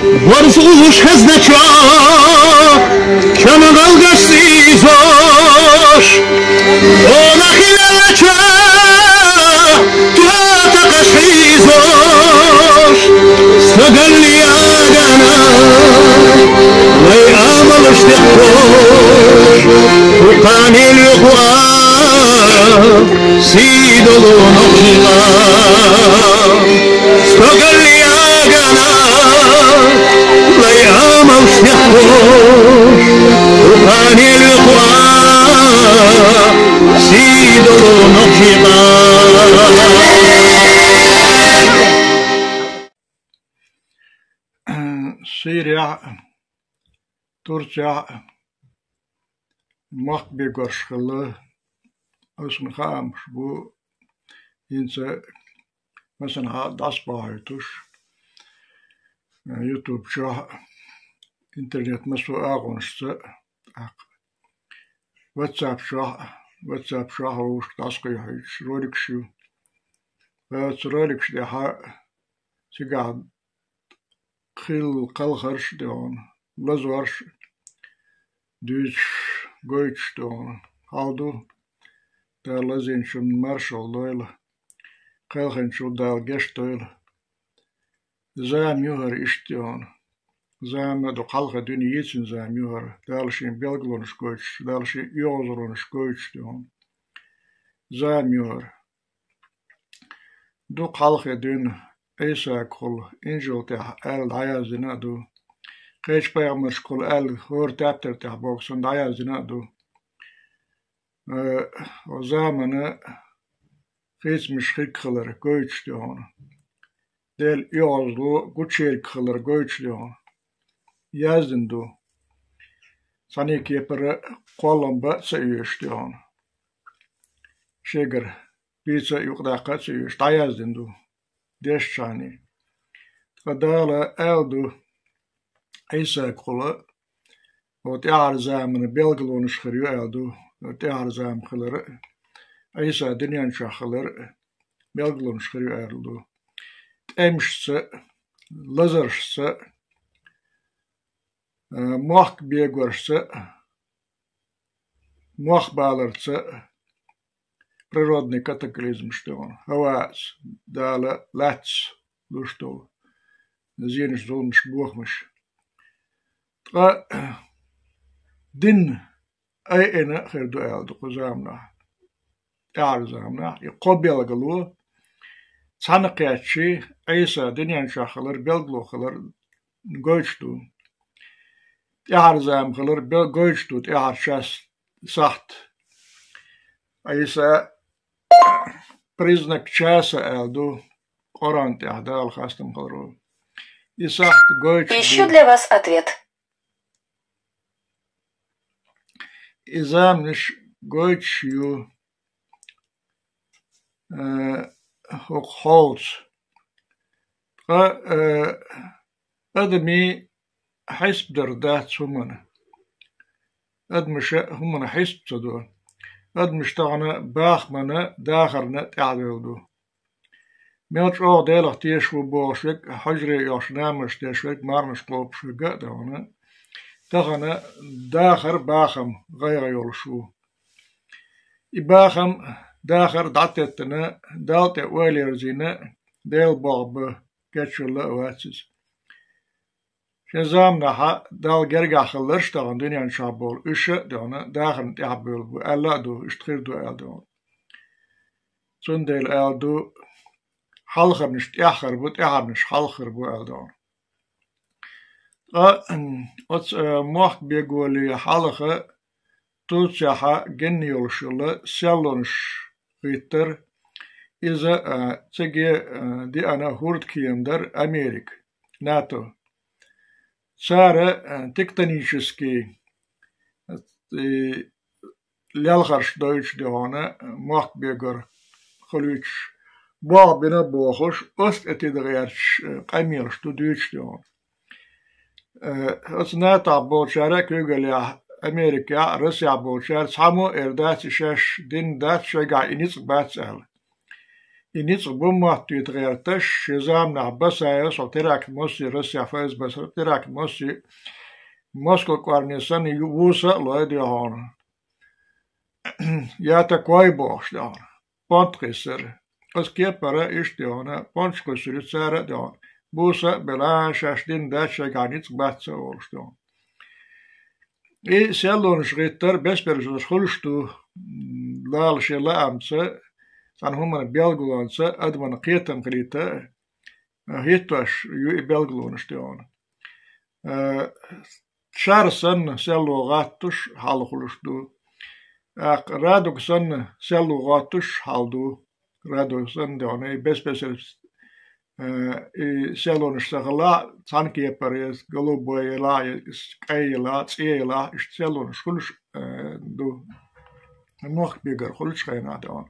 Borzuş hezdeka Kana galgasız oş Ona hilalaça Tuata kaşhiz oş Sagalli agana Lay amal iştiqoş Fuqani l'uqwa Sidolu nokşila Sagalli agana Lay amal iştiqoş Fuqani l'uqwa Sidolu nokşila Suriye, Türkiye, makbi görüşküllü, asın xamış bu, inse, mesela das bağıtuş, YouTube'ca, internet mesu ağınçsı, WhatsApp'ca, hoş, das kıyayış, rolikşu, ve rolikşu daha, sigad, Khil kalharş diyorsun, lazvarş, düç, göç diyorsun, haldu, der lazinşun marşal doyla, kalhanşu der geç doyla, zam yuhar iş diyorsun, zam do kalha dünü yitsin zam yuhar, der şeyin belglanış göç, der şey yozlanış göç diyorsun, zam yuhar, do kalha dünü, İsa kul injil te el hayazına du. Geç peygamber kul el hor tapter te boksun hayazına du. O zamanı geçmiş hikler göç diyor. Del yozlu guçel kılar göç diyor. Yazdın du. Sani kepere kolamba sayış diyor. Şeger bize yukda kaçış yazdın du. Deşçani. Kadala eldu İsa kulu o tiyar zamanı belgilonu çıkarıyor eldu o tiyar zamanları İsa dünyanın şahları belgilonu çıkarıyor eldu. Emşse lazarşse muhak begörse muhak bağlarsa природный катаклизм, что он, хавац, дала лац, ну что, зенеш золмеш бохмеш. Тра дин ай эна херду элду кузамна, ярзамна, и кобел галу, цанакячи, айса диньян шахалар, белглохалар, гойчту, ярзам халар, гойчту, яршас сахт, айса признак часа элду коранте ахдал хастам халру. Исахт гойч. Ищу для вас ответ. Изамниш гойчью хокхолц. أدمي حسب دردات سمنا. أدمش هم حسب صدور. أدمش تغنا باخمنا داخرنا تعدودو. ميلش أو ديلخ تيشو بوشك حجري يوشنامش تيشوك مارنش قلوب شوكا داونا. تغنا داخر باخم غير يولشو. إباخم داخر دعتتنا دالت أولي رزينا ديل بغب كتشو الله واتسز. شزام نحا دال جرجع خلرش تغن دنيا شابول إيش دانا داخل تعبول بو ألا دو إشتخير دو أل دون. سندل أل دو حلخر نشت أخر بو تأخرنش حلخر بو أل دون. أتس موح بيقولي حلخة توتشاها جنيولش الله سيلونش غيتر إذا تجي دي أنا هورد كيمدر أمريك ناتو. Сара тектонический лялхарш дойч деона махбегер холюч бабина бохош ост этидерч камил что дойч деон. Осната болчара көгеля Америка Россия болчар само эрдат шеш дин дат шега иниц бацал. إنيت بومات يتغيرتش شزام نعبس يس وتراك موسي رسيا فايز بس تراك موسي موسكو كوارنيسان يوسا لويدي هون ياتا كوي بوش دون بونتريسر اس كيبرا إش دون بونتريسر سارة دون بوسا بلا شاشدين داتشا غانيت باتسا ولش دون إي سيالون شغيتر بس برجوش خلشتو لال شلا أمسا سان هم بيلغلونسا أدمن قيتم قريتا هيتوش يو بيلغلونش دون شار سن سيالو غاتوش حال خلشتو رادوك سن سيالو غاتوش حالدو رادوك سن دون بس سيالون اشتغلا تانكي بريس غلوبوي لا كايلا تيلا سيالون خلش دو نوخ بيجر خلش خينا دون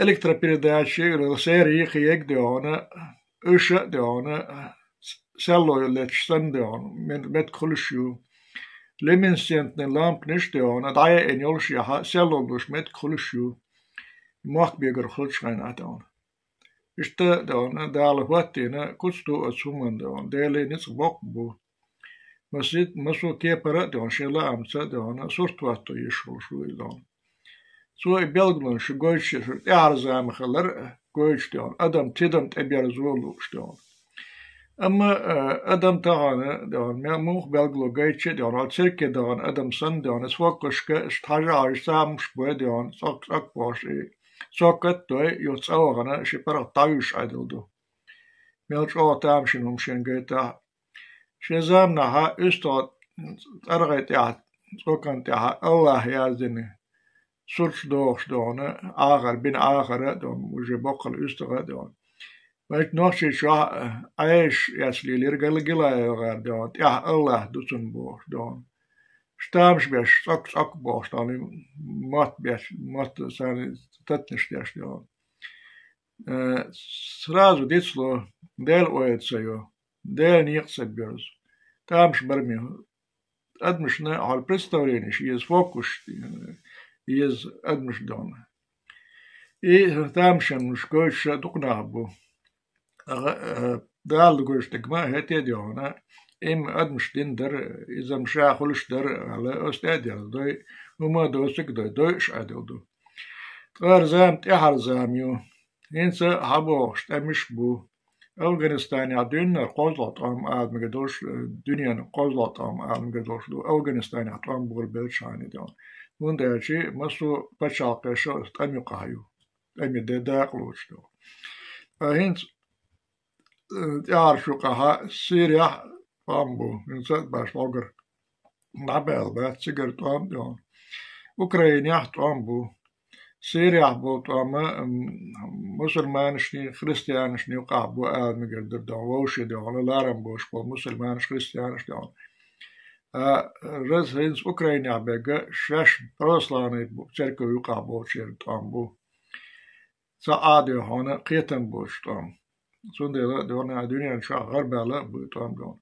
الإلكتروبيرداتشي سيري خيك دون إيش دون سيالو لتشتن دون من بيت خلشيو لمن سنتن لامب نش دون دايا إنيولش يها سيالو دوش مت خلشيو موخ بيجر خلش خينا دون إشتا دون دال وقتنا كستو أتسومن دون دالي نتس بو مسو كيبرا دون شلا أمسا دون سورت واتو يشول شوي دون سو بيلغلون شو قويتش يعرزام خلر قويتش دون أدم تدم تبير زولوش دون أما أدم تاعنا دون موخ بيلغلو قويتش دون عالسيركي دون أدم سن دون اسوكشك استحاجة عرسام شبوي دون ساك باشي ساكت دوي يوتساوغنا شبرا طايوش عدلدو ميلش تامشن همشن قيتا شزامنها استاد أرغيت يا سوكنت يا الله يازني سورش دوخش دون آخر بين آخر دون وجه بقل استغى دون ويك نوشي شو عايش يسلي ليرجل جلا يغير دون يا الله دوسن بوش دون شتامش بيش سك بوش دون مات بيش مات سان تتنش ديش دون سرازو ديتسلو ديل اويت سيو ديل نيقص بيرز تامش برمي أدمشنا على بريستورينش يز فوكش يز أدمش دون إيه تامشن مش كوش دقنا بو دال كوش تكما هتي ديونا إم أدمش دين در إذا مشى خلش در على أستاديال دوي وما دوسك دويش عدل دو غير زامت إحر زاميو إنسا حبوش تمش بو أفغانستان يعدين قوزلات عاد مقدوش دنيا قوزلات عاد مقدوش دو أفغانستان يعطون بقول بلشاني دون من ده شيء مسو بشاقة شو أمي قايو أمي داقلوش دو فهنت يعرفوا قها سوريا بامبو إنسان باش لوجر نعبال بات سيجر طعم دون أوكرانيا طعم بو سيريا بو طعم مسلمانشني خريستيانشني وقع بو آد مقدر دون ووشي دون لارم بوش بو مسلمانش خريستيانش دون رز هنس أوكرانيا بيجا شاش بروسلاني بو تركو يقع بو شير طعم بو سعادي هنا قيتن بوش طعم سوندي دون دنيا شا غربة لا بو طعم دون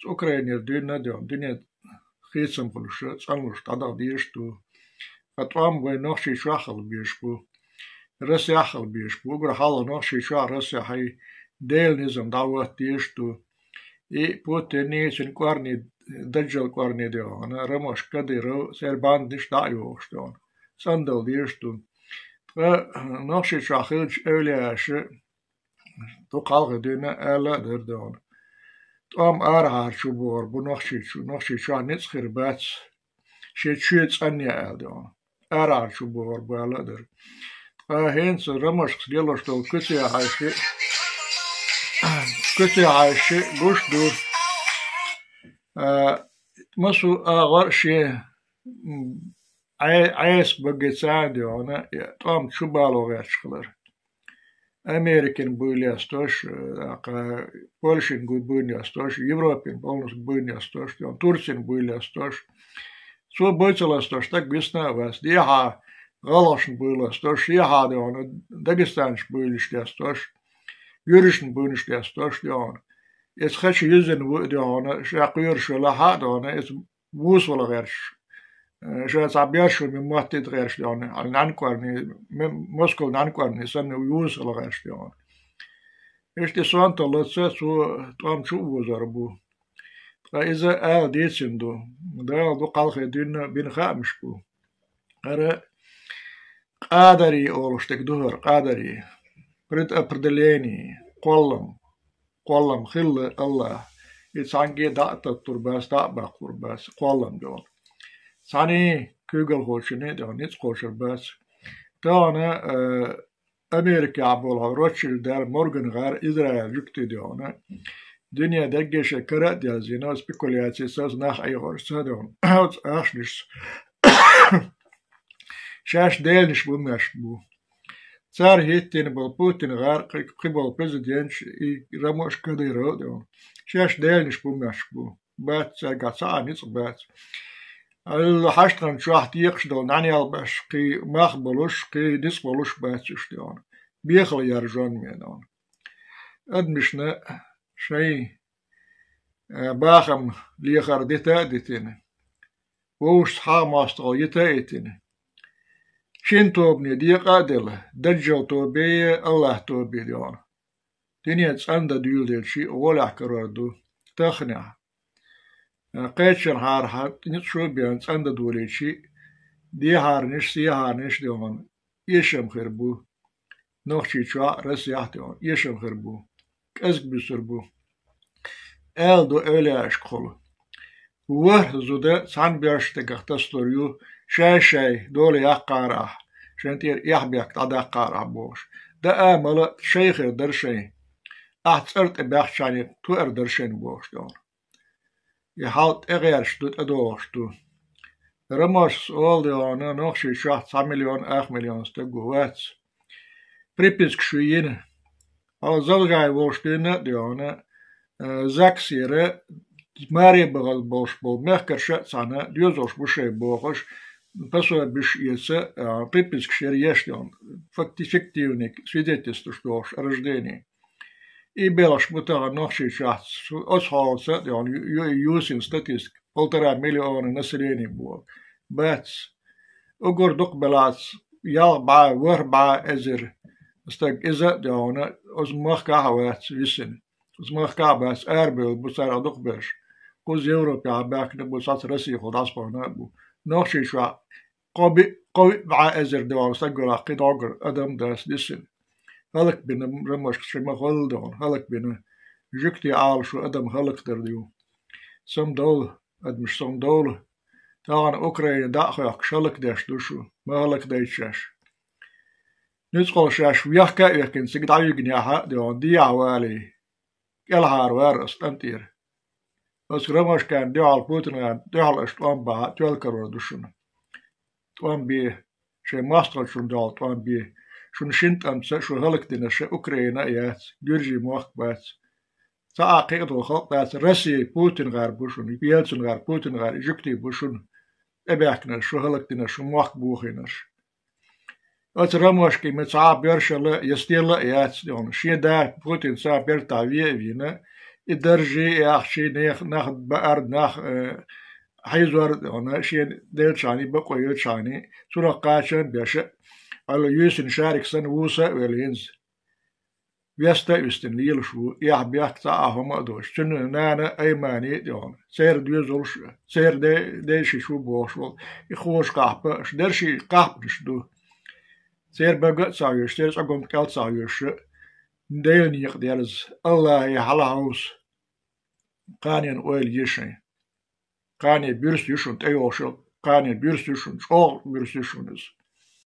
أوكرانيا دنيا خيسم كلش سانلوش تدا ديشتو أطعم بو نوشي شاخل بيشبو رسياخل بيشبو أقول حالا نوشي شا رسيا هاي ديل نظام دعوة ديشتو إي بوتيني سنكوارني دجال كوارني ديو أنا رموش كديرو سيربان ديش دعيوش دون سندل ديشتو نوشي شاخلش أولياش تو قالغ دينا ألا در دون طعم آرهار شو بور بو نوشي شا نتسخير باتس شيت أنيا أدون آرهار شو بور بو ألا در هينس رموش ديالوش تو كتي عايشي بوش دور مسو آغار شي عايس بقيتان ديونا طعم شو بالو غيرش خلر أمريكان بويلياستوش بولشين بويلياستوش يوروبين بويلياستوش تورسين بويلياستوش سو بويتلاستوش تاك بيسنا بس ديها غلاشن بويلياستوش يها ديونا داغستانش بويلياستوش يورشن بويلياستوش ديونا إس خش يزن ديونا شاقير شو لها ديونا إس بوس ولا غيرش شو صعبيش من موتد غيرش يعني على نانكورني موسكو نانكورني سنة ويوز غيرش يعني إيش تسوان طلعت سو توام شو وزربو فإذا ديتسندو دو قال خدينا بين خامش بو أرى قادري أولشتك دهر قادري برد أبردليني قلم خل الله يتسانجي دعت الترباس دعبا قرباس قلم دول ثاني كوغل خوشني دون نيت خوشر بس دانا أمريكا عبولها روتشيلد دار مورغان غار إسرائيل جكتي دانا دنيا دقيشة كرا ديال زينا سبيكولياتي ساز ناخ أي غرس هادون أشنش شاش ديلنش بوماش بو صار هيتين بالبوتين غار قبل بريزيدنش رموش كديرو دون شاش ديلنش بوماش بو بات ساقا ساعة نيت بات الحشتن شواحد يقشدون عني البش قي ماخبلوش قي نسبلوش باتش دون بيخل يرجون ميدون أدمشنا شيء باخم ليخر ديتا ديتين ووش حاماستغل يتايتين شين توبني دي قادلة دجل توبي الله توبي دون دنيا تساندا ديول ديل شي ولا حكراردو تخنع قيتشن هار نتشو بيان تساندا دولي شي دي هارنش سي هارنش دون يشم خربو نوخشي شوا رس يحتون يشم خربو كأزك بسربو دو أولي أشكول ووه زودا سان بيرشتك تستوريو شاي دولي يقارع شانتير يحبيك تعدا قارع بوش دا آملا شيخر درشين أحتسرت بيخشاني تو اردرشين بوش دون يحالت إغيرش دوت أدوشتو رموش سؤال ديوانا نوخشي شاحت 9 مليون 8 مليون ستقوات بريبسك شويين أو زلغاي ووشتين ديوانا زاكسيرة ماري بغل بوش بو مخكر شات سانا ديوزوش بوشي بوخش بسوا بش يسا بريبسك شيريش ديون فكتيونيك свидетельствуешь о рождении. И белаш мутага нохши шахт осхолса дион юсин статистик 1,5 миллиона населения было. Бац. Угор дук белац ялба وربع ازر استق ازا ديون از مخكا هوات ويسن از مخكا باس اربل بصار دوك برش قوز يوروبيا باك نبوسات رسي خلاص بونابو نوشي شوا قوي مع ازر ديون استقلا قيدوغر ادم داس ديسن هلك بين رمش شما غلدون هلك بين جكتي عال شو ادم هلك درديو سم دول ادمش سم دول تاغن اوكراين داخل شلك داش دوشو ما هلك دايتشاش نسقل شاش ويحكا يكن سيقدعو يقنياها ديون دي عوالي الهار وار استنتير بس رمش كان ديو على بوتن ديو على اشتوان با ديو الكرور دوشون توان بيه شي ماستر شون دول توان بيه شون شنت أمس شو هلك دينا شو أوكرانيا يات جورجي موخ بات تعاقد وخلق بات روسيا بوتين غار بوشون يلتسن غار بوتين غار إيجيبتي بوشون أبيعكنا شو هلك دينا شو موخ بوخينش أترموش كي متعاب بيرشل يستيل يات دون شي دا بوتين سا بيرتاوية فينا الدرجي ياخشي ناخد بأرد ناخ حيزور دون شي ديل شاني بقو يوت شاني سورة قاشن بيشا على يوسن شارك سن ووسا والينز ويستا يستن ليل شو يحبيك تعاهم أدوش شنو نانا أيماني ديون سير ديوزولش سير ديشي شو بوشول يخوش قحبش درشي قحبش دو سير بقى سايوش سير ساقوم كال سايوش ديل نيق ديالز الله يحلا هوس قانين اويل يشين قاني بيرس يشون تيوشل قاني بيرس يشون شغل بيرس يشونز